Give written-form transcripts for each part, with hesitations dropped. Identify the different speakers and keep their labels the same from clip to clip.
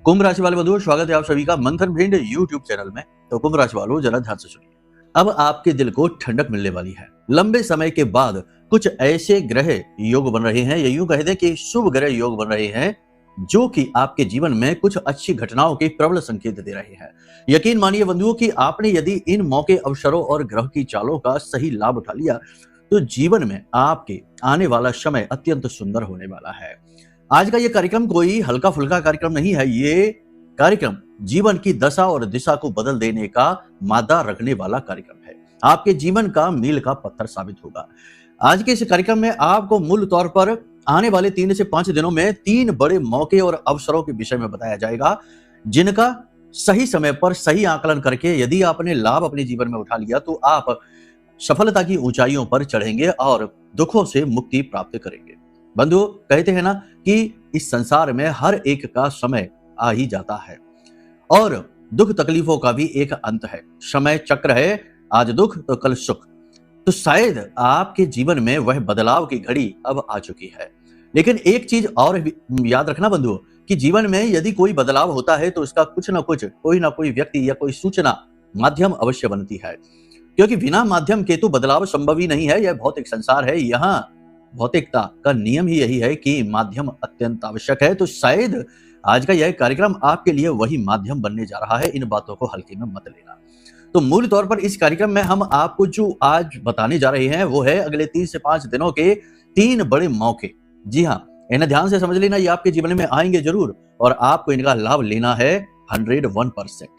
Speaker 1: कुंभ राशि वाले बंधुओं, स्वागत है आप सभी का मंथन भिंड यूट्यूब चैनल में। तो कुंभ राशि वालों, जरा ध्यान से सुनिए। अब आपके दिल को ठंडक मिलने वाली है। लंबे समय के बाद कुछ ऐसे ग्रह योग बन रहे हैं, या यूं कह दें कि शुभ ग्रह योग बन रहे हैं, जो कि आपके जीवन में कुछ अच्छी घटनाओं के प्रबल संकेत दे रहे हैं। यकीन मानिए बंधुओं कि आपने यदि इन मौके, अवसरों और ग्रह की चालों का सही लाभ उठा लिया, तो जीवन में आपके आने वाला समय अत्यंत सुंदर होने वाला है। आज का ये कार्यक्रम कोई हल्का फुल्का कार्यक्रम नहीं है। ये कार्यक्रम जीवन की दशा और दिशा को बदल देने का मादा रखने वाला कार्यक्रम है। आपके जीवन का मील का पत्थर साबित होगा। आज के इस कार्यक्रम में आपको मूल तौर पर आने वाले 3 से 5 दिनों में 3 बड़े मौके और अवसरों के विषय में बताया जाएगा, जिनका सही समय पर सही आकलन करके यदि आपने लाभ अपने जीवन में उठा लिया, तो आप सफलता की ऊंचाइयों पर चढ़ेंगे और दुखों से मुक्ति प्राप्त करेंगे। बंधुओं, कहते हैं ना कि इस संसार में हर एक का समय आ ही जाता है और दुख तकलीफों का भी एक अंत है। समय चक्र है, आज दुख तो कल सुख। तो शायद आपके जीवन में वह बदलाव की घड़ी अब आ चुकी है। लेकिन एक चीज और भी याद रखना बंधुओं, कि जीवन में यदि कोई बदलाव होता है तो इसका कुछ ना कुछ, कोई ना कोई व्यक्ति या कोई सूचना माध्यम अवश्य बनती है, क्योंकि बिना माध्यम के तो बदलाव संभव ही नहीं है। यह भौतिक संसार है। यहाँ भौतिकता का नियम ही यही है कि माध्यम अत्यंत आवश्यक है। तो शायद आज का यह कार्यक्रम आपके लिए वही माध्यम बनने जा रहा है। इन बातों को हल्के में मत लेना। तो मूल तौर पर इस कार्यक्रम में हम आपको जो आज बताने जा रहे हैं, वो है अगले 3 से 5 दिनों के 3 बड़े मौके। जी हाँ, इन्हें ध्यान से समझ लेना। ये आपके जीवन में आएंगे जरूर और आपको इनका लाभ लेना है 101%।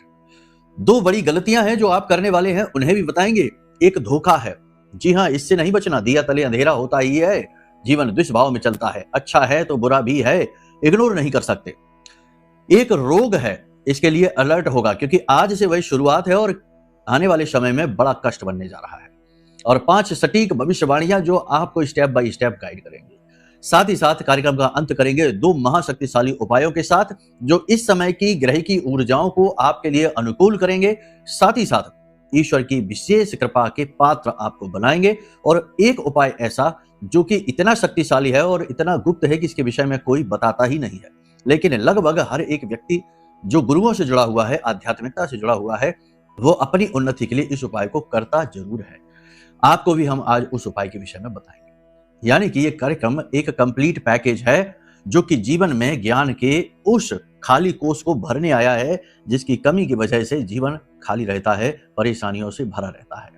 Speaker 1: 2 बड़ी गलतियां हैं जो आप करने वाले हैं, उन्हें भी बताएंगे। एक धोखा है। जी हाँ, इससे नहीं बचना। दिया तले अंधेरा होता ही है। जीवन दुष्भाव में चलता है। अच्छा है तो बुरा भी है, इग्नोर नहीं कर सकते। एक रोग है, इसके लिए अलर्ट होगा, क्योंकि आज से वही शुरुआत है और आने वाले समय में बड़ा कष्ट बनने जा रहा है। और 5 सटीक भविष्यवाणियां जो आपको स्टेप बाय स्टेप गाइड करेंगे। साथ ही साथ कार्यक्रम का अंत करेंगे 2 महाशक्तिशाली उपायों के साथ, जो इस समय की ग्रह की ऊर्जाओं को आपके लिए अनुकूल करेंगे। साथ ही साथ ईश्वर की विशेष कृपा के पात्र आपको बनाएंगे। और एक उपाय ऐसा जो कि इतना शक्तिशाली है और इतना गुप्त है कि इसके विषय में कोई बताता ही नहीं है, लेकिन लगभग हर एक व्यक्ति जो गुरुओं से जुड़ा हुआ है, आध्यात्मिकता से जुड़ा हुआ है, वो अपनी उन्नति के लिए इस उपाय को करता जरूर है। आपको भी हम आज उस उपाय के विषय में बताएंगे। यानी कि ये कार्यक्रम एक कंप्लीट पैकेज है, जो कि जीवन में ज्ञान के उस खाली कोष को भरने आया है, जिसकी कमी की वजह से जीवन खाली रहता है, परेशानियों से भरा रहता है।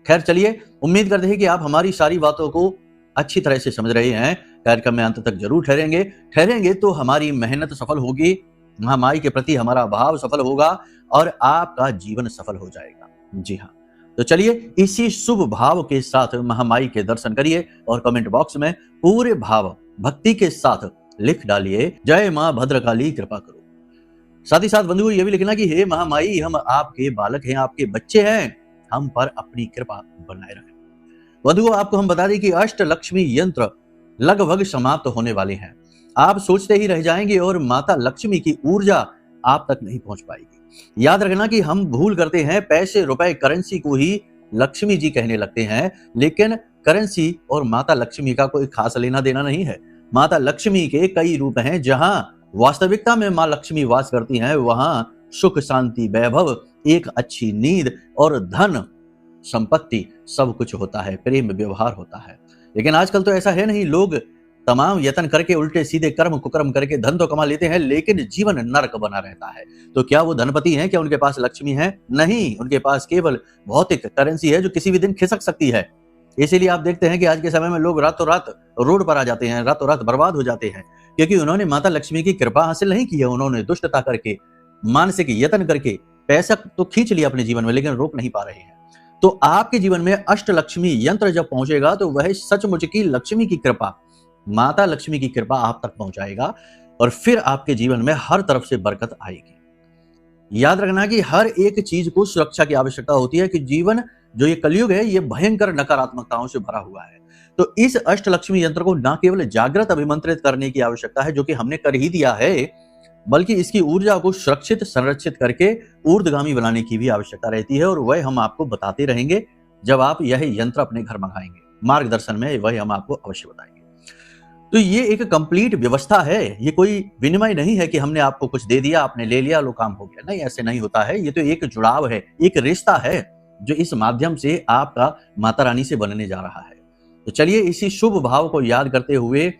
Speaker 1: खैर चलिए, उम्मीद करते हैं कि आप हमारी सारी बातों को अच्छी तरह से समझ रहे हैं। कार्यक्रम में अंत तक जरूर ठहरेंगे तो हमारी मेहनत सफल होगी, महामाई के प्रति हमारा भाव सफल होगा और आपका जीवन सफल हो जाएगा। जी हाँ, तो चलिए इसी शुभ भाव के साथ महामाई के दर्शन करिए और कमेंट बॉक्स में पूरे भाव भक्ति के साथ लिख डालिए, जय मां भद्रकाली कृपा करो। साथ ही साथ बंधुओं ये भी लिखना कि हे महामाई, हम आपके बालक हैं, आपके बच्चे हैं, हम पर अपनी कृपा बनाए रखें। बंधुओं, आपको हम बता दें कि अष्टलक्ष्मी यंत्र लगभग समाप्त होने वाले हैं। आप सोचते ही रह जाएंगे और माता लक्ष्मी की ऊर्जा आप तक नहीं पहुंच पाएगी। याद रखना कि हम भूल करते हैं, पैसे, रुपए, करेंसी को ही लक्ष्मी जी कहने लगते हैं, लेकिन करेंसी और माता लक्ष्मी का कोई खास लेना देना नहीं है। माता लक्ष्मी के कई रूप हैं। जहां वास्तविकता में मां लक्ष्मी वास करती हैं, वहां सुख, शांति, वैभव, एक अच्छी नींद और धन संपत्ति सब कुछ होता है, प्रेम व्यवहार होता है। लेकिन आजकल तो ऐसा है नहीं। लोग तमाम यत्न करके, उल्टे सीधे कर्म कुकर्म करके धन तो कमा लेते हैं, लेकिन जीवन नरक बना रहता है। तो क्या वो धनपति हैं? क्या उनके पास लक्ष्मी है? नहीं, उनके पास केवल भौतिक करेंसी है, जो किसी भी दिन खिसक सकती है। इसीलिए आप देखते हैं कि आज के समय में लोग रातों रात रोड पर आ जाते हैं, रातों रात बर्बाद हो जाते हैं, क्योंकि उन्होंने माता लक्ष्मी की कृपा हासिल नहीं की है। उन्होंने दुष्टता करके, मानसिक यत्न करके पैसा तो खींच लिया अपने जीवन में, लेकिन रोक नहीं पा रहे हैं। तो आपके जीवन में अष्टलक्ष्मी यंत्र जब पहुंचेगा, तो वह सचमुच की लक्ष्मी की कृपा, माता लक्ष्मी की कृपा आप तक पहुंचाएगा और फिर आपके जीवन में हर तरफ से बरकत आएगी। याद रखना कि हर एक चीज को सुरक्षा की आवश्यकता होती है, कि जीवन जो ये कलयुग है, ये भयंकर नकारात्मकताओं से भरा हुआ है। तो इस अष्टलक्ष्मी यंत्र को न केवल जागृत अभिमंत्रित करने की आवश्यकता है, जो कि हमने कर ही दिया है, बल्कि इसकी ऊर्जा को सुरक्षित, संरक्षित करके ऊर्ध्वगामी बनाने की भी आवश्यकता रहती है। और वह हम आपको बताते रहेंगे जब आप यह यंत्र अपने घर मंगाएंगे। मार्गदर्शन में वह हम आपको अवश्य बताएंगे। तो ये एक कंप्लीट व्यवस्था है, ये कोई विनिमय नहीं है कि हमने आपको कुछ दे दिया, आपने ले लिया, लो काम हो गया। नहीं, ऐसे नहीं होता है। ये तो एक जुड़ाव है, एक रिश्ता है जो इस माध्यम से आपका माता रानी से बनने जा रहा है। तो चलिए इसी शुभ भाव को याद करते हुए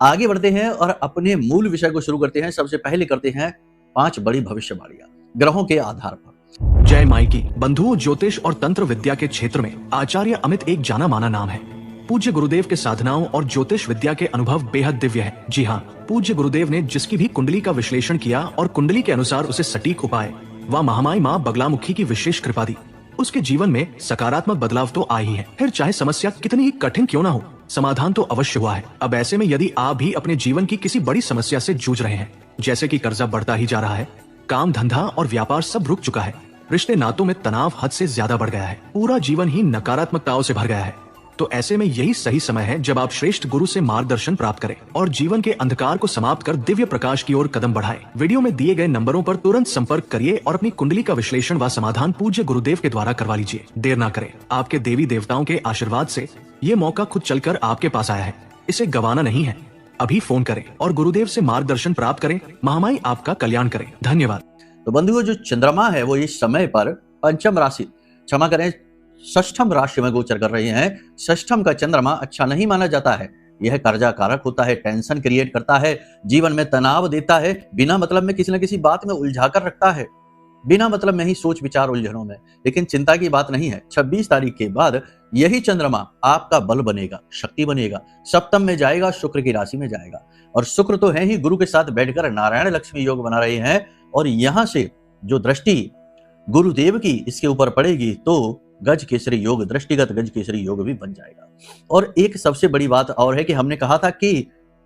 Speaker 1: आगे बढ़ते हैं और अपने मूल विषय को शुरू करते हैं। सबसे पहले करते हैं 5 बड़ी भविष्यवाणियां ग्रहों के आधार पर।
Speaker 2: जय माई की। बंधुओं, ज्योतिष और तंत्र विद्या के क्षेत्र में आचार्य अमित एक जाना माना नाम है। पूज्य गुरुदेव के साधनाओं और ज्योतिष विद्या के अनुभव बेहद दिव्य है। जी हाँ, पूज्य गुरुदेव ने जिसकी भी कुंडली का विश्लेषण किया और कुंडली के अनुसार उसे सटीक उपाय व महामाई माँ बगलामुखी की विशेष कृपा दी, उसके जीवन में सकारात्मक बदलाव तो आ ही है। फिर चाहे समस्या कितनी ही कठिन क्यों ना हो, समाधान तो अवश्य हुआ है। अब ऐसे में यदि आप भी अपने जीवन की किसी बड़ी समस्या से जूझ रहे हैं, जैसे कि कर्जा बढ़ता ही जा रहा है, काम धंधा और व्यापार सब रुक चुका है, रिश्ते नातों में तनाव हद से ज्यादा बढ़ गया है, पूरा जीवन ही नकारात्मकताओं से भर गया है, तो ऐसे में यही सही समय है जब आप श्रेष्ठ गुरु से मार्गदर्शन प्राप्त करें और जीवन के अंधकार को समाप्त कर दिव्य प्रकाश की ओर कदम बढ़ाएं। वीडियो में दिए गए नंबरों पर तुरंत संपर्क करिए और अपनी कुंडली का विश्लेषण व समाधान पूज्य गुरुदेव के द्वारा करवा लीजिए। देर ना करें, आपके देवी देवताओं के आशीर्वाद से ये मौका खुद चलकर आपके पास आया है, इसे गंवाना नहीं है। अभी फोन करें और गुरुदेव से मार्गदर्शन प्राप्त करें। महामाई आपका कल्याण करें। धन्यवाद।
Speaker 1: तो बंधुओं, जो चंद्रमा है वो इस समय पर पंचम राशि, क्षमा करें, षष्ठम राशि में गोचर कर रहे हैं। षष्ठम का चंद्रमा अच्छा नहीं माना जाता है। यह कर्जा कारक होता है, टेंशन क्रिएट करता है, जीवन में तनाव देता है, बिना मतलब में किसी न किसी बात में उलझा कर रखता है, बिना मतलब में ही सोच विचार उलझनों में। लेकिन चिंता की बात नहीं है, 26 तारीख के बाद यही चंद्रमा आपका बल बनेगा, शक्ति बनेगा, सप्तम में जाएगा, शुक्र की राशि में जाएगा। और शुक्र तो है ही, गुरु के साथ बैठकर नारायण लक्ष्मी योग बना रहे हैं और यहां से जो दृष्टि गुरुदेव की इसके ऊपर पड़ेगी तो गज केसरी योग, दृष्टिगत गज केसरी योग भी बन जाएगा। और एक सबसे बड़ी बात और है कि हमने कहा था कि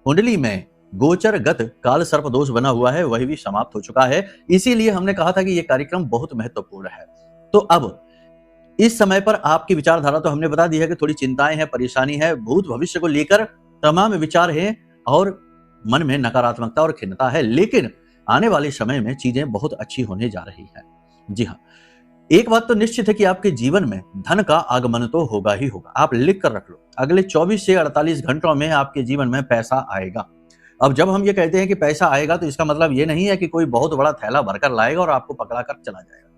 Speaker 1: कुंडली में गोचरगत काल सर्प दोष बना हुआ है, वही भी समाप्त हो चुका है। इसीलिए हमने कहा था कि यह कार्यक्रम बहुत महत्वपूर्ण है। तो अब इस समय पर आपकी विचारधारा तो हमने बता दी है कि थोड़ी चिंताएं हैं, परेशानी है, भूत भविष्य को लेकर तमाम विचार हैं और मन में नकारात्मकता और खिन्नता है। लेकिन आने वाले समय में चीजें बहुत अच्छी होने जा रही है। जी हाँ, एक बात तो निश्चित है कि आपके जीवन में धन का आगमन तो होगा ही होगा। आप लिख कर रख लो, अगले 24 से 48 घंटों में आपके जीवन में पैसा आएगा। अब जब हम ये कहते हैं कि पैसा आएगा तो इसका मतलब ये नहीं है कि कोई बहुत बड़ा थैला भरकर लाएगा और आपको पकड़ा कर चला जाएगा।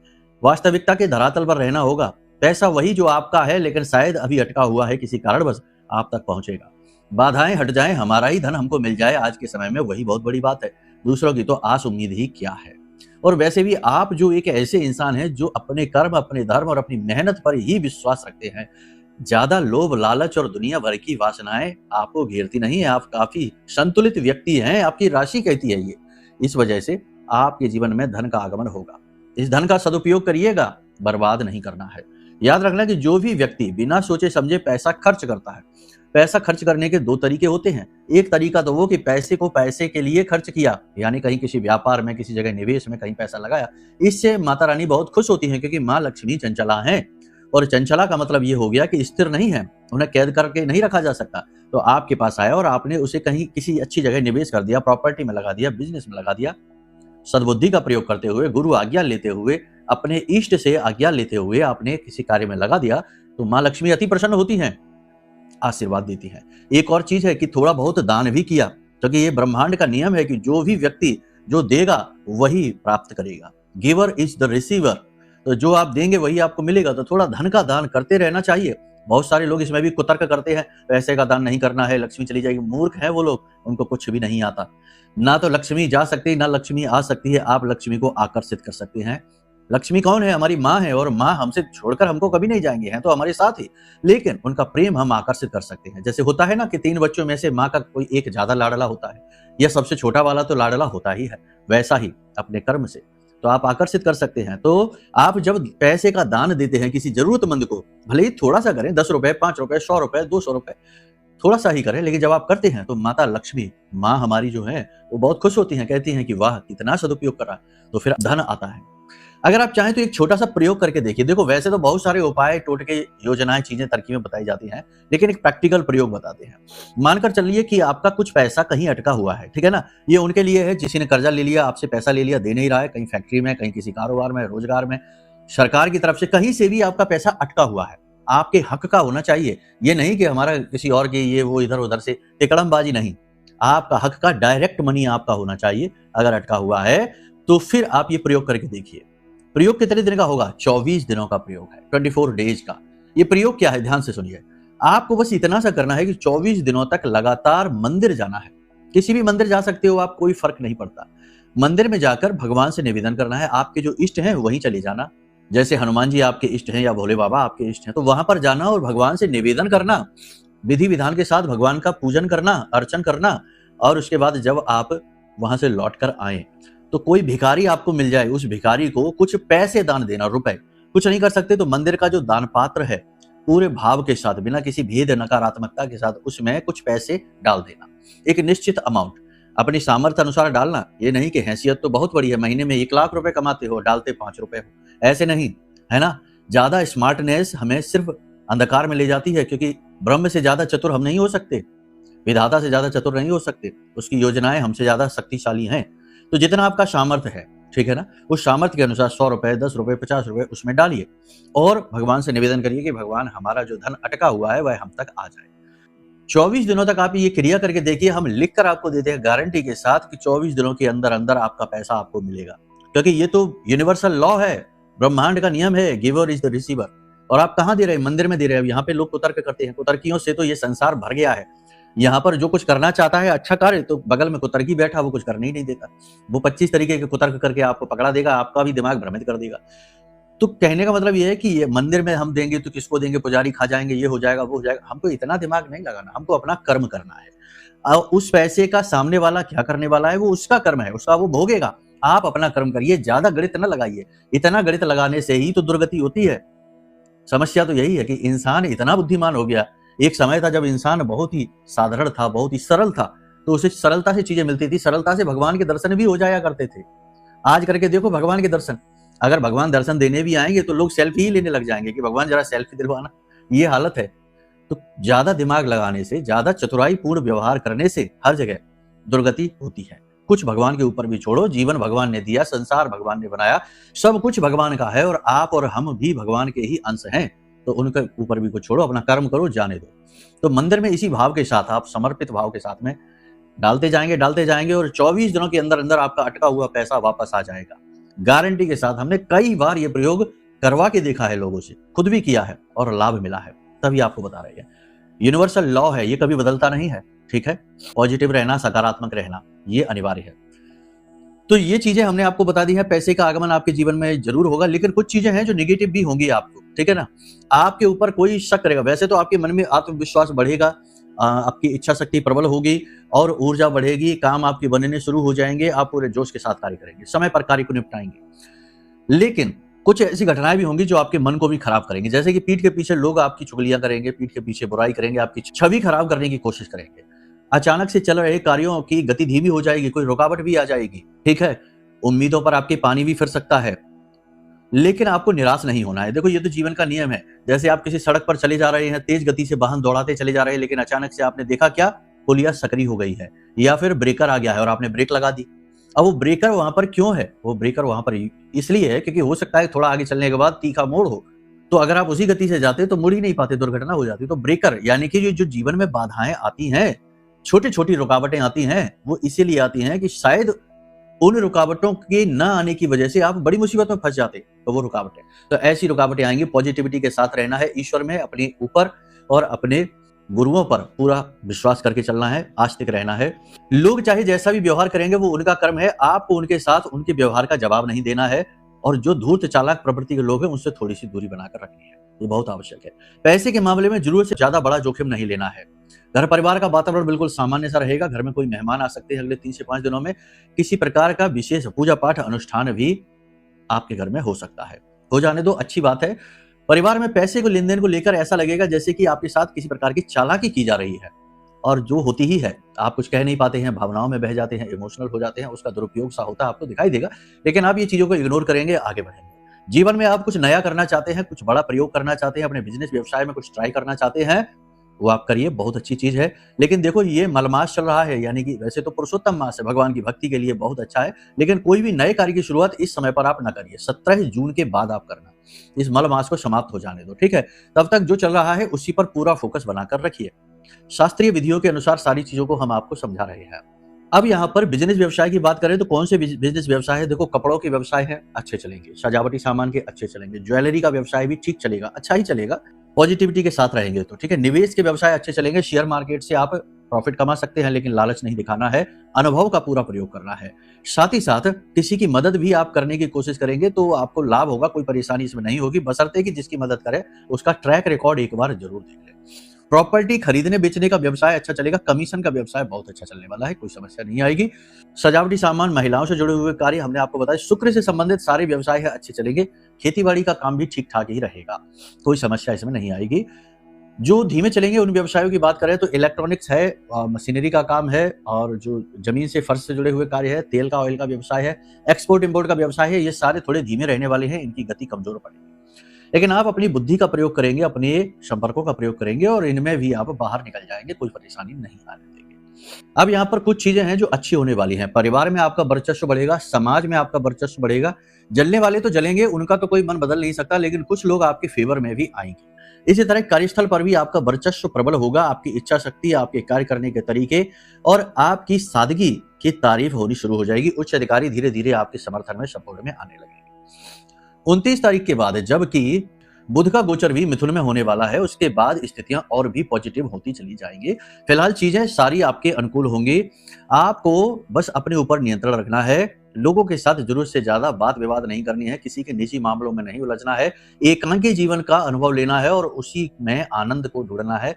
Speaker 1: वास्तविकता के धरातल पर रहना होगा। पैसा वही जो आपका है, लेकिन शायद अभी अटका हुआ है, किसी कारणवश आप तक पहुंचेगा। बाधाएं हट जाएं, हमारा ही धन हमको मिल जाए आज के समय में, वही बहुत बड़ी बात है। दूसरों की तो आस उम्मीद ही क्या है। और वैसे भी आप जो एक ऐसे इंसान हैं जो अपने कर्म, अपने धर्म और अपनी मेहनत पर ही विश्वास रखते हैं, ज्यादा लोभ, लालच और दुनिया भर की वासनाएं आपको घेरती नहीं है। आप काफी संतुलित व्यक्ति हैं, आपकी राशि कहती है ये। इस वजह से आपके जीवन में धन का आगमन होगा। इस धन का सदुपयोग करिएगा, बर्बाद नहीं करना है। याद रखना कि जो भी व्यक्ति बिना सोचे समझे पैसा खर्च करता है, पैसा खर्च करने के 2 तरीके होते हैं। एक तरीका तो वो कि पैसे को पैसे के लिए खर्च किया, यानी कहीं किसी व्यापार में, किसी जगह निवेश में कहीं पैसा लगाया। इससे माता रानी बहुत खुश होती हैं, क्योंकि माँ लक्ष्मी चंचला हैं और चंचला का मतलब ये हो गया कि स्थिर नहीं है, उन्हें कैद करके नहीं रखा जा सकता। तो आपके पास आया और आपने उसे कहीं किसी अच्छी जगह निवेश कर दिया, प्रॉपर्टी में लगा दिया, बिजनेस में लगा दिया, सद्बुद्धि का प्रयोग करते हुए, गुरु आज्ञा लेते हुए, अपने इष्ट से आज्ञा लेते हुए आपने किसी कार्य में लगा दिया, तो माँ लक्ष्मी अति प्रसन्न होती हैं, आशीर्वाद देती है। एक और चीज है कि थोड़ा बहुत दान भी किया, क्योंकि ये ब्रह्मांड का नियम है कि जो भी व्यक्ति जो देगा वही प्राप्त करेगा। Giver is the receiver. तो जो आप देंगे वही आपको मिलेगा। तो थोड़ा धन का दान करते रहना चाहिए। बहुत सारे लोग इसमें भी कुतर्क करते हैं, पैसे का दान नहीं करना है, लक्ष्मी चली जाएगी। मूर्ख है वो लोग, उनको कुछ भी नहीं आता। ना तो लक्ष्मी जा सकती, ना लक्ष्मी आ सकती है। आप लक्ष्मी को आकर्षित कर सकते हैं। लक्ष्मी कौन है? हमारी माँ है, और माँ हमसे छोड़कर हमको कभी नहीं जाएंगे, हैं तो हमारे साथ ही, लेकिन उनका प्रेम हम आकर्षित कर सकते हैं। जैसे होता है ना कि 3 बच्चों में से माँ का कोई एक ज्यादा लाडला होता है, या सबसे छोटा वाला तो लाडला होता ही है, वैसा ही अपने कर्म से तो आप आकर्षित कर सकते हैं। तो आप जब पैसे का दान देते हैं किसी जरूरतमंद को, भले ही थोड़ा सा करें, 10 रुपए, 5 रुपए, 100 रुपए, 200 रुपए, थोड़ा सा ही करें, लेकिन जब आप करते हैं तो माता लक्ष्मी, माँ हमारी जो है, वो बहुत खुश होती हैं, कहती हैं कि वाह कितना सदुपयोग कर रहा है। तो फिर धन आता है। अगर आप चाहें तो एक छोटा सा प्रयोग करके देखिए। देखो, वैसे तो बहुत सारे उपाय, टोटके, योजनाएं, चीजें, तरकीबें बताई जाती हैं, लेकिन एक प्रैक्टिकल प्रयोग बताते हैं। मानकर चलिए कि आपका कुछ पैसा कहीं अटका हुआ है, ठीक है ना। ये उनके लिए है जिसी ने कर्जा ले लिया, आपसे पैसा ले लिया, दे नहीं रहा है, कहीं फैक्ट्री में, कहीं किसी कारोबार में, रोजगार में, सरकार की तरफ से कहीं से भी आपका पैसा अटका हुआ है। आपके हक का होना चाहिए। ये नहीं कि हमारा किसी और के ये वो इधर उधर से टिकड़मबाजी नहीं, आपका हक का डायरेक्ट मनी आपका होना चाहिए। अगर अटका हुआ है तो फिर आप ये प्रयोग करके देखिए। प्रयोग कितने दिन का होगा? 24 दिनों का प्रयोग है, 24 डेज का। ये प्रयोग क्या है, ध्यान से सुनिए। आपको बस इतना सा करना है कि 24 दिनों तक लगातार मंदिर जाना है। किसी भी मंदिर जा सकते हो आप, कोई फर्क नहीं पड़ता। मंदिर में जाकर भगवान से निवेदन करना है, आपके जो इष्ट हैं वहीं चले जाना। जैसे हनुमान जी आपके इष्ट हैं या भोले बाबा आपके इष्ट हैं, तो वहां पर जाना और भगवान से निवेदन करना, विधि विधान के साथ भगवान का पूजन करना, अर्चन करना। और उसके बाद जब आप वहां से लौट कर आए तो कोई भिखारी आपको मिल जाए, उस भिखारी को कुछ पैसे दान देना, रुपए। कुछ नहीं कर सकते तो मंदिर का जो दान पात्र है पूरे भाव के साथ, बिना किसी भेद नकारात्मकता के साथ उसमें कुछ पैसे डाल देना। एक निश्चित अमाउंट अपनी सामर्थ्य अनुसार डालना। ये नहीं कि हैसियत तो बहुत बड़ी है, महीने में 1 लाख रुपए कमाते हो, डालते 5 रुपए हो, ऐसे नहीं, है ना। ज्यादा स्मार्टनेस हमें सिर्फ अंधकार में ले जाती है, क्योंकि ब्रह्म से ज्यादा चतुर हम नहीं हो सकते, विधाता से ज्यादा चतुर नहीं हो सकते, उसकी योजनाएं हमसे ज्यादा शक्तिशाली हैं। तो जितना आपका सामर्थ्य है, ठीक है ना, उस सामर्थ्य के अनुसार 100 रुपए, 10 रुपए, 50 रुपए उसमें डालिए और भगवान से निवेदन करिए कि भगवान हमारा जो धन अटका हुआ है वह हम तक आ जाए। 24 दिनों तक आप ये क्रिया करके देखिए, हम लिख कर आपको देते हैं गारंटी के साथ कि 24 दिनों के अंदर अंदर आपका पैसा आपको मिलेगा। क्योंकि ये तो यूनिवर्सल लॉ है, ब्रह्मांड का नियम है, गिवर इज द रिसीवर। और आप कहाँ दे रहे हैं? मंदिर में दे रहे हैं। यहाँ पे लोग कुतर्क करते हैं, कुतर्कियों से तो ये संसार भर गया है। यहाँ पर जो कुछ करना चाहता है अच्छा कार्य, तो बगल में कुतर्की बैठा, वो कुछ करने ही नहीं देता। वो 25 तरीके के कुतर्क करके आपको पकड़ा देगा, आपका भी दिमाग भ्रमित कर देगा। तो कहने का मतलब ये है कि ये मंदिर में हम देंगे तो किसको देंगे, पुजारी खा जाएंगे, ये हो जाएगा, वो हो जाएगा। हमको इतना दिमाग नहीं लगाना, हमको अपना कर्म करना है। और उस पैसे का सामने वाला क्या करने वाला है वो उसका कर्म है, उसका वो भोगेगा। आप अपना कर्म करिए, ज्यादा गणित न लगाइए। इतना गणित लगाने से ही तो दुर्गति होती है। समस्या तो यही है कि इंसान इतना बुद्धिमान हो गया। एक समय था जब इंसान बहुत ही साधारण था, बहुत ही सरल था, तो उसे सरलता से चीजें मिलती थी, सरलता से भगवान के दर्शन भी हो जाया करते थे। आज करके देखो भगवान के दर्शन, अगर भगवान दर्शन देने भी आएंगे तो लोग सेल्फी ही लेने लग जाएंगे कि भगवान जरा सेल्फी दिलवाना। ये हालत है। तो ज्यादा दिमाग लगाने से, ज्यादा चतुराई पूर्ण व्यवहार करने से हर जगह दुर्गति होती है। कुछ भगवान के ऊपर भी छोड़ो, जीवन भगवान ने दिया, संसार भगवान ने बनाया, सब कुछ भगवान का है और आप और हम भी भगवान के ही अंश हैं। तो उनके ऊपर भी कुछ छोड़ो, अपना कर्म करो, जाने दो। तो मंदिर में इसी भाव के साथ, आप समर्पित भाव के साथ में डालते जाएंगे और 24 दिनों के अंदर अंदर आपका अटका हुआ पैसा वापस आ जाएगा, गारंटी के साथ। हमने कई बार ये प्रयोग करवा के देखा है, लोगों से खुद भी किया है और लाभ मिला है, तभी आपको बता रहे हैं। यूनिवर्सल लॉ है, ये कभी बदलता नहीं है, ठीक है। पॉजिटिव रहना, सकारात्मक रहना, ये अनिवार्य है। तो ये चीजें हमने आपको बता दी है। पैसे का आगमन आपके जीवन में जरूर होगा, लेकिन कुछ चीजें हैं जो नेगेटिव भी होंगी आपको, ठीक है ना। आपके ऊपर कोई शक करेगा, वैसे तो आपके मन में आत्मविश्वास बढ़ेगा, आपकी इच्छा शक्ति प्रबल होगी और ऊर्जा बढ़ेगी, काम आपके बनने शुरू हो जाएंगे, आप पूरे जोश के साथ कार्य करेंगे, समय पर कार्य को निपटाएंगे। लेकिन कुछ ऐसी घटनाएं भी होंगी जो आपके मन को भी खराब करेंगी, जैसे कि पीठ के पीछे लोग आपकी चुगलियां करेंगे, पीठ के पीछे बुराई करेंगे, आपकी छवि खराब करने की कोशिश करेंगे। अचानक से चल रहे कार्यों की गति धीमी हो जाएगी, कोई रुकावट भी आ जाएगी, ठीक है। उम्मीदों पर आपके पानी भी फिर सकता है, लेकिन आपको निराश नहीं होना है। देखो ये तो जीवन का नियम है। जैसे आप किसी सड़क पर चले जा रहे हैं, तेज गति से वाहन दौड़ाते चले जा रहे हैं, लेकिन अचानक से आपने देखा क्या, पुलिया सक्रिय हो गई है या फिर ब्रेकर आ गया है और आपने ब्रेक लगा दी। अब वो ब्रेकर वहां पर क्यों है? वो ब्रेकर वहां पर इसलिए है क्योंकि हो सकता है थोड़ा आगे चलने के बाद तीखा मोड़ हो, तो अगर आप उसी गति से जाते तो मुड़ ही नहीं पाते, दुर्घटना हो जाती। तो ब्रेकर यानी कि जो जीवन में बाधाएं आती हैं, छोटी छोटी रुकावटें आती हैं, वो इसीलिए आती हैं कि शायद उन रुकावटों के न आने की वजह से आप बड़ी मुसीबत में फंस जाते, तो वो रुकावटें, तो ऐसी रुकावटें आएंगी। पॉजिटिविटी के साथ रहना है, ईश्वर में, अपने ऊपर और अपने गुरुओं पर पूरा विश्वास करके चलना है, आस्तिक रहना है। लोग चाहे जैसा भी व्यवहार करेंगे वो उनका कर्म है, आपको उनके साथ उनके व्यवहार का जवाब नहीं देना है। और जो धूर्त चालाक प्रवृत्ति के लोग हैं उनसे थोड़ी सी दूरी बनाकर रखनी है, ये बहुत आवश्यक है। पैसे के मामले में जरूरत से ज्यादा बड़ा जोखिम नहीं लेना है। घर परिवार का वातावरण बिल्कुल सामान्य सा रहेगा, घर में कोई मेहमान आ सकते हैं अगले 3 से 5 दिनों में। किसी प्रकार का विशेष पूजा पाठ अनुष्ठान भी आपके घर में हो सकता है, हो जाने दो, अच्छी बात है। परिवार में पैसे को लेन देन को लेकर ऐसा लगेगा जैसे कि आपके साथ किसी प्रकार की चालाकी की जा रही है, और जो होती ही है, आप कुछ कह नहीं पाते हैं, भावनाओं में बह जाते हैं, इमोशनल हो जाते हैं, उसका दुरुपयोग सा होता है, आपको दिखाई देगा। लेकिन आप ये चीजों को इग्नोर करेंगे, आगे बढ़ेंगे। जीवन में आप कुछ नया करना चाहते हैं, कुछ बड़ा प्रयोग करना चाहते हैं, अपने बिजनेस व्यवसाय में कुछ ट्राई करना चाहते हैं, वो आप करिए, बहुत अच्छी चीज है। लेकिन देखो ये मलमास चल रहा है, यानी कि वैसे तो पुरुषोत्तम मास है, भगवान की भक्ति के लिए बहुत अच्छा है, लेकिन कोई भी नए कार्य की शुरुआत इस समय पर आप ना करिए, 17 जून के बाद आप करना। इस मलमास को समाप्त हो जाने दो, ठीक है। तब तक जो चल रहा है उसी पर पूरा फोकस बनाकर रखिए। शास्त्रीय विधियों के अनुसार सारी चीजों को हम आपको समझा रहे हैं। अब यहाँ पर बिजनेस व्यवसाय की बात करें तो कौन से बिजनेस व्यवसाय है? देखो, कपड़ों के व्यवसाय है, अच्छे चलेंगे। सजावटी सामान के अच्छे चलेंगे। ज्वेलरी का व्यवसाय भी ठीक चलेगा, अच्छा ही चलेगा, पॉजिटिविटी के साथ रहेंगे तो, ठीक है। निवेश के व्यवसाय अच्छे चलेंगे। शेयर मार्केट से आप प्रॉफिट कमा सकते हैं, लेकिन लालच नहीं दिखाना है, अनुभव का पूरा प्रयोग करना है। साथ ही साथ किसी की मदद भी आप करने की कोशिश करेंगे तो आपको लाभ होगा, कोई परेशानी इसमें नहीं होगी, बशर्ते कि जिसकी मदद करे उसका ट्रैक रिकॉर्ड एक बार जरूर देख ले। प्रॉपर्टी खरीदने बेचने का व्यवसाय अच्छा चलेगा। कमीशन का व्यवसाय बहुत अच्छा चलने वाला है, कोई समस्या नहीं आएगी। सजावटी सामान, महिलाओं से जुड़े हुए कार्य, हमने आपको बताया। शुक्र से संबंधित सारे व्यवसाय है अच्छे चलेंगे। खेतीबाड़ी का काम भी ठीक ठाक ही रहेगा, कोई समस्या इसमें नहीं आएगी। जो धीमे चलेंगे उन व्यवसायों की बात करें तो इलेक्ट्रॉनिक्स है, मशीनरी का काम है, और जो जमीन से फर्श से जुड़े हुए कार्य है, तेल का ऑयल का व्यवसाय है, एक्सपोर्ट इंपोर्ट का व्यवसाय है, ये सारे थोड़े धीमे रहने वाले हैं, इनकी गति कमजोर पड़ेगी। लेकिन आप अपनी बुद्धि का प्रयोग करेंगे, अपने संपर्कों का प्रयोग करेंगे और इनमें भी आप बाहर निकल जाएंगे, कोई परेशानी नहीं आने देंगे। अब यहाँ पर कुछ चीजें हैं जो अच्छी होने वाली हैं। परिवार में आपका वर्चस्व बढ़ेगा, समाज में आपका वर्चस्व बढ़ेगा। जलने वाले तो जलेंगे, उनका तो कोई मन बदल नहीं सकता, लेकिन कुछ लोग आपके फेवर में भी आएंगे। इसी तरह कार्यस्थल पर भी आपका वर्चस्व प्रबल होगा। आपकी इच्छा शक्ति, आपके कार्य करने के तरीके और आपकी सादगी की तारीफ होनी शुरू हो जाएगी। उच्च अधिकारी धीरे धीरे आपके समर्थन में, सपोर्ट में आने लगेंगे। 29 तारीख के बाद, जबकि बुध का गोचर भी मिथुन में होने वाला है, उसके बाद स्थितियां और भी पॉजिटिव होती चली जाएंगी। फिलहाल चीजें सारी आपके अनुकूल होंगी। आपको बस अपने ऊपर नियंत्रण रखना है। लोगों के साथ जरूरत से ज्यादा बात विवाद नहीं करनी है, किसी के निजी मामलों में नहीं उलझना है, एकांकी जीवन का अनुभव लेना है और उसी में आनंद को ढूंढना है।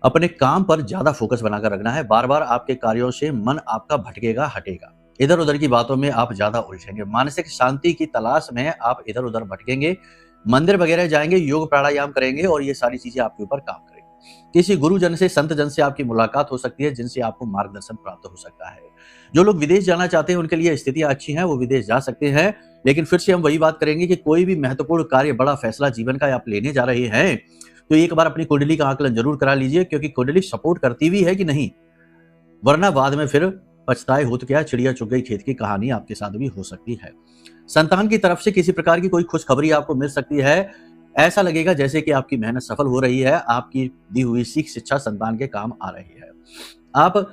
Speaker 1: अपने काम पर ज्यादा फोकस बनाकर रखना है। बार बार आपके कार्यों से मन आपका भटकेगा, हटेगा, इधर उधर की बातों में आप ज्यादा उलझेंगे। मानसिक शांति की तलाश में आप इधर उधर भटकेंगे। मंदिर वगैरह जाएंगे, योग प्राणायाम करेंगे और ये सारी चीजें आपके ऊपर काम करेंगी। किसी गुरुजन से, संत जन से आपकी मुलाकात हो सकती है, जिनसे आपको मार्गदर्शन प्राप्त हो सकता है। जो लोग विदेश जाना चाहते हैं उनके लिए स्थितियां अच्छी हैं, वो विदेश जा सकते हैं। लेकिन फिर से हम वही बात करेंगे कि कोई भी महत्वपूर्ण कार्य, बड़ा फैसला जीवन का आप लेने जा रहे हैं तो एक बार अपनी कुंडली का आकलन जरूर करा लीजिए, क्योंकि कुंडली सपोर्ट करती भी है कि नहीं, वरना बाद में फिर पछताए हो तो क्या, चिड़िया चुग गई खेत की कहानी आपके साथ भी हो सकती है। संतान की तरफ से किसी प्रकार की कोई खुशखबरी आपको मिल सकती है। ऐसा लगेगा जैसे कि आपकी मेहनत सफल हो रही है, आपकी दी हुई सीख शिक्षा संतान के काम आ रही है। आप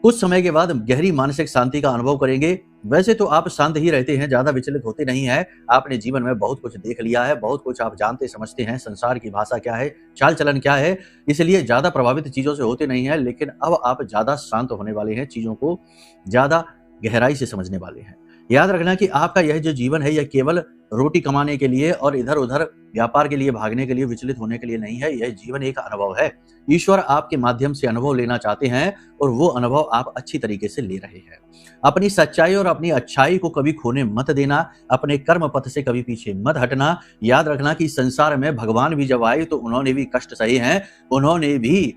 Speaker 1: कुछ समय के बाद गहरी मानसिक शांति का अनुभव करेंगे। वैसे तो आप शांत ही रहते हैं, ज्यादा विचलित होते नहीं हैं। आपने जीवन में बहुत कुछ देख लिया है, बहुत कुछ आप जानते समझते हैं, संसार की भाषा क्या है, चाल चलन क्या है, इसलिए ज्यादा प्रभावित चीजों से होते नहीं हैं। लेकिन अब आप ज्यादा शांत होने वाले हैं, चीजों को ज्यादा गहराई से समझने वाले हैं। याद रखना कि आपका यह जो जीवन है, यह केवल रोटी कमाने के लिए और इधर उधर व्यापार के लिए भागने के लिए, विचलित होने के लिए नहीं है। यह जीवन एक अनुभव है। ईश्वर आपके माध्यम से अनुभव लेना चाहते हैं और वो अनुभव आप अच्छी तरीके से ले रहे हैं। अपनी सच्चाई और अपनी अच्छाई को कभी खोने मत देना, अपने कर्म पथ से कभी पीछे मत हटना। याद रखना कि संसार में भगवान भी जब आए तो उन्होंने भी कष्ट सहे हैं, उन्होंने भी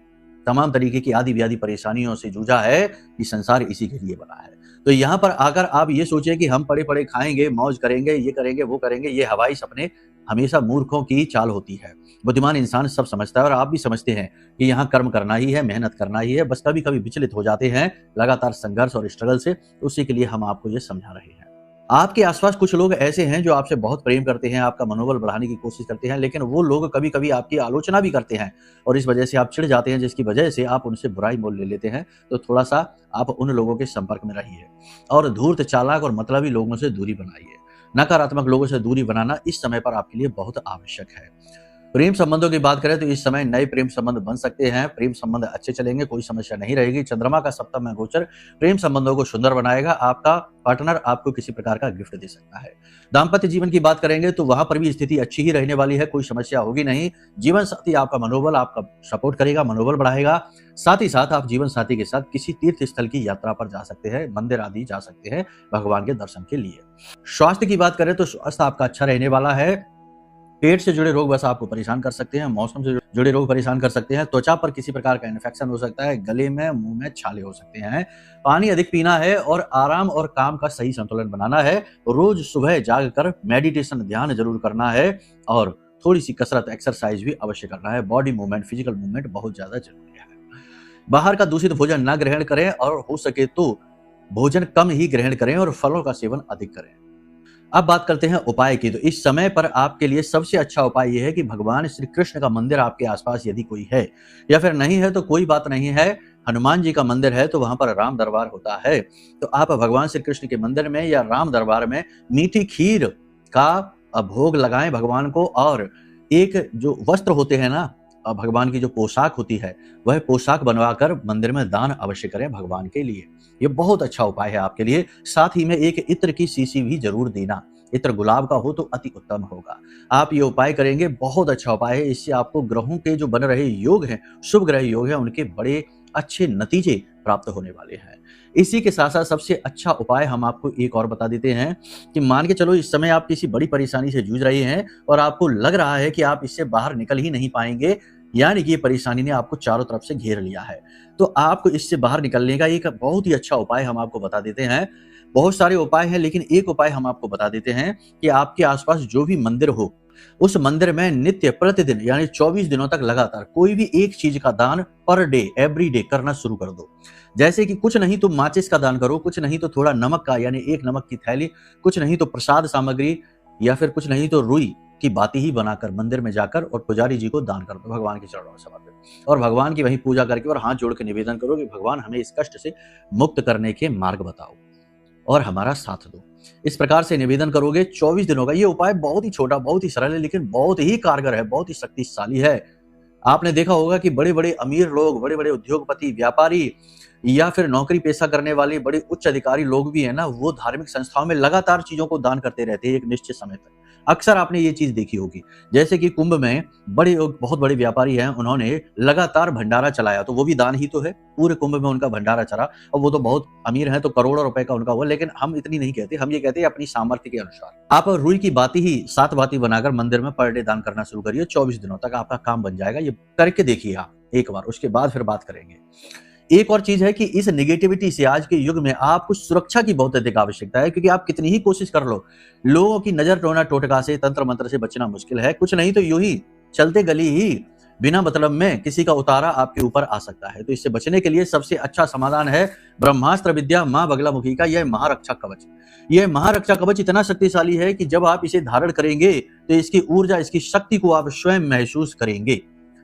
Speaker 1: तमाम तरीके की आदि व्याधि परेशानियों से जूझा है कि संसार इसी के लिए बना है। तो यहाँ पर आकर आप ये सोचें कि हम पड़े पड़े खाएंगे, मौज करेंगे, ये करेंगे, वो करेंगे, ये हवाई सपने हमेशा मूर्खों की चाल होती है। बुद्धिमान इंसान सब समझता है और आप भी समझते हैं कि यहाँ कर्म करना ही है, मेहनत करना ही है। बस कभी कभी विचलित हो जाते हैं लगातार संघर्ष और स्ट्रगल से, उसी के लिए हम आपको ये समझा रहे हैं। आपके आसपास कुछ लोग ऐसे हैं जो आपसे बहुत प्रेम करते हैं, आपका मनोबल बढ़ाने की कोशिश करते हैं, लेकिन वो लोग कभी कभी आपकी आलोचना भी करते हैं और इस वजह से आप चिढ़ जाते हैं, जिसकी वजह से आप उनसे बुराई मोल ले लेते हैं। तो थोड़ा सा आप उन लोगों के संपर्क में रहिए और धूर्त, चालाक और मतलबी लोगों से दूरी बनाइए। नकारात्मक लोगों से दूरी बनाना इस समय पर आपके लिए बहुत आवश्यक है। प्रेम संबंधों की बात करें तो इस समय नए प्रेम संबंध बन सकते हैं। प्रेम संबंध अच्छे चलेंगे, कोई समस्या नहीं रहेगी। चंद्रमा का सप्तम में गोचर प्रेम संबंधों को सुंदर बनाएगा। आपका पार्टनर आपको किसी प्रकार का गिफ्ट दे सकता है। दाम्पत्य जीवन की बात करेंगे तो वहां पर भी स्थिति अच्छी ही रहने वाली है, कोई समस्या होगी नहीं। जीवन साथी आपका मनोबल, आपका सपोर्ट करेगा, मनोबल बढ़ाएगा। साथ ही साथ आप जीवन साथी के साथ किसी तीर्थ स्थल की यात्रा पर जा सकते हैं, मंदिर आदि जा सकते हैं भगवान के दर्शन के लिए। स्वास्थ्य की बात करें तो स्वास्थ्य आपका अच्छा रहने वाला है। पेट से जुड़े रोग बस आपको परेशान कर सकते हैं, मौसम से जुड़े रोग परेशान कर सकते हैं, त्वचा पर किसी प्रकार का इन्फेक्शन हो सकता है, गले में, मुंह में छाले हो सकते हैं। पानी अधिक पीना है और आराम और काम का सही संतुलन बनाना है। रोज सुबह जागकर मेडिटेशन, ध्यान जरूर करना है और थोड़ी सी कसरत, एक्सरसाइज भी अवश्य करना है। बॉडी मूवमेंट, फिजिकल मूवमेंट बहुत ज्यादा जरूरी है। बाहर का दूषित भोजन न ग्रहण करें और हो सके तो भोजन कम ही ग्रहण करें और फलों का सेवन अधिक करें। अब बात करते हैं उपाय की। तो इस समय पर आपके लिए सबसे अच्छा उपाय ये है कि भगवान श्री कृष्ण का मंदिर आपके आसपास यदि कोई है या फिर नहीं है तो कोई बात नहीं है, हनुमान जी का मंदिर है तो वहां पर राम दरबार होता है। तो आप भगवान श्री कृष्ण के मंदिर में या राम दरबार में मीठी खीर का भोग लगाएं भगवान को, और एक जो वस्त्र होते हैं ना, भगवान की जो पोशाक होती है, वह पोशाक बनवाकर मंदिर में दान अवश्य करें भगवान के लिए। ये बहुत अच्छा उपाय है आपके लिए। साथ ही में एक इत्र की शीशी भी जरूर देना, इत्र गुलाब का हो तो अति उत्तम होगा। आप ये उपाय करेंगे, बहुत अच्छा उपाय है। इससे आपको ग्रहों के जो बन रहे योग हैं, शुभ ग्रह योग हैं, उनके बड़े अच्छे नतीजे प्राप्त होने वाले हैं। इसी के साथ साथ सबसे अच्छा उपाय हम आपको एक और बता देते हैं कि मान के चलो इस समय आप किसी बड़ी परेशानी से जूझ रहे हैं और आपको लग रहा है कि आप इससे बाहर निकल ही नहीं पाएंगे, यानी कि ये परेशानी ने आपको चारों तरफ से घेर लिया है। तो आपको इससे बाहर निकलने का एक बहुत ही अच्छा उपाय हम आपको बता देते हैं। बहुत सारे उपाय हैं, लेकिन एक उपाय हम आपको बता देते हैं कि आपके आसपास जो भी मंदिर हो, उस मंदिर में नित्य प्रतिदिन यानी 24 दिनों तक लगातार कोई भी एक चीज का दान पर डे एवरी डे करना शुरू कर दो। जैसे कि कुछ नहीं तो माचिस का दान करो, कुछ नहीं तो थोड़ा नमक का यानी एक नमक की थैली, कुछ नहीं तो प्रसाद सामग्री, या फिर कुछ नहीं तो रुई की बाती ही बनाकर मंदिर में जाकर और पुजारी जी को दान कर दो, भगवान के चरणों में समर्पित, और भगवान की वहीं पूजा करके और हाथ जोड़ के निवेदन करो कि भगवान हमें इस कष्ट से मुक्त करने के मार्ग बताओ और हमारा साथ दो। इस प्रकार से निवेदन करोगे 24 दिनों का। ये उपाय बहुत ही छोटा, बहुत ही सरल है, लेकिन बहुत ही कारगर है, बहुत ही शक्तिशाली है। आपने देखा होगा कि बड़े बड़े अमीर लोग, बड़े बड़े उद्योगपति, व्यापारी या फिर नौकरी पेशा करने वाले बड़े उच्च अधिकारी लोग भी है ना, वो धार्मिक संस्थाओं में लगातार चीजों को दान करते रहते हैं एक निश्चित समय तक। अक्सर आपने ये चीज देखी होगी, जैसे कि कुंभ में बहुत बड़े व्यापारी हैं, उन्होंने लगातार भंडारा चलाया, तो वो भी दान ही तो है। पूरे कुंभ में उनका भंडारा चला और वो तो बहुत अमीर हैं, तो करोड़ों रुपए का उनका हुआ, लेकिन हम इतनी नहीं कहते, हम ये कहते हैं अपनी सामर्थ्य के अनुसार। आप रुई की बाती ही 7 बाती बनाकर मंदिर में पर डे दान करना शुरू करिए, 24 दिनों तक आपका काम बन जाएगा। ये करके देखिए आप एक बार, उसके बाद फिर बात करेंगे। एक और चीज है कि इस नेगेटिविटी से आज के युग में आपको सुरक्षा की बहुत अधिक आवश्यकता है, क्योंकि आप कितनी ही कोशिश कर लो, लोगों की नजर टोना टोटका से, तंत्र मंत्र से बचना मुश्किल है। कुछ नहीं तो यूं ही चलते गली ही बिना मतलब में किसी का उतारा आपके ऊपर आ सकता है। तो इससे बचने के लिए सबसे अच्छा समाधान है ब्रह्मास्त्र विद्या मां बगलामुखी का यह महारक्षा कवच। यह महारक्षा कवच इतना शक्तिशाली है कि जब आप इसे धारण करेंगे तो इसकी ऊर्जा, इसकी शक्ति को आप स्वयं महसूस करेंगे।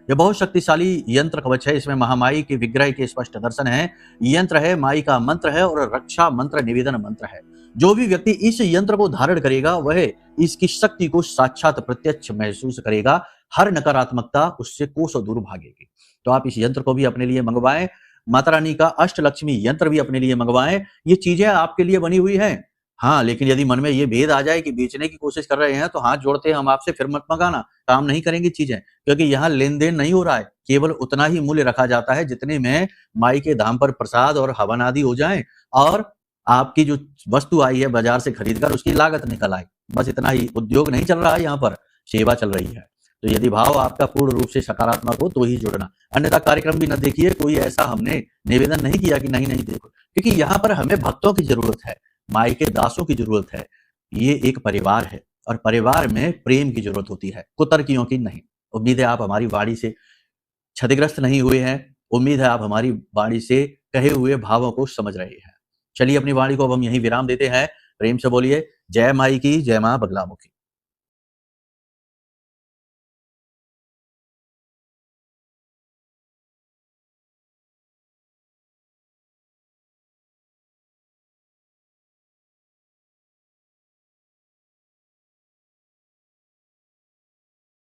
Speaker 1: यह बहुत शक्तिशाली यंत्र कवच है। इसमें महामाई के विग्रह के स्पष्ट दर्शन है, यंत्र है, माई का मंत्र है और रक्षा मंत्र, निवेदन मंत्र है। जो भी व्यक्ति इस यंत्र को धारण करेगा वह इसकी शक्ति को साक्षात प्रत्यक्ष महसूस करेगा। हर नकारात्मकता उससे कोसों दूर भागेगी। तो आप इस यंत्र को भी अपने लिए मंगवाएं, माता रानी का अष्टलक्ष्मी यंत्र भी अपने लिए मंगवाएं। ये चीजें आपके लिए बनी हुई हैं। हाँ, लेकिन यदि मन में ये भेद आ जाए कि बेचने की कोशिश कर रहे हैं, तो हाथ जोड़ते हैं हम आपसे, फिर मत मंगाना, काम नहीं करेंगी चीजें, क्योंकि यहाँ लेन देन नहीं हो रहा है। केवल उतना ही मूल्य रखा जाता है जितने में माई के धाम पर प्रसाद और हवन आदि हो जाए और आपकी जो वस्तु आई है बाजार से खरीद कर उसकी लागत निकल आए, बस इतना ही। उद्योग नहीं चल रहा है, यहाँ पर सेवा चल रही है। तो यदि भाव आपका पूर्ण रूप से सकारात्मक हो तो ही जुड़ना, अन्यथा कार्यक्रम भी न देखिए। कोई ऐसा हमने निवेदन नहीं किया कि नहीं देखो, क्योंकि यहाँ पर हमें भक्तों की जरूरत है, माई के दासों की जरूरत है। ये एक परिवार है और परिवार में प्रेम की जरूरत होती है, कुतर्कियों की नहीं। उम्मीद है आप हमारी वाणी से क्षतिग्रस्त नहीं हुए हैं। उम्मीद है आप हमारी वाणी से कहे हुए भावों को समझ रहे हैं। चलिए अपनी वाणी को अब हम यहीं विराम देते हैं। प्रेम से बोलिए जय माई की, जय मां बगलामुखी।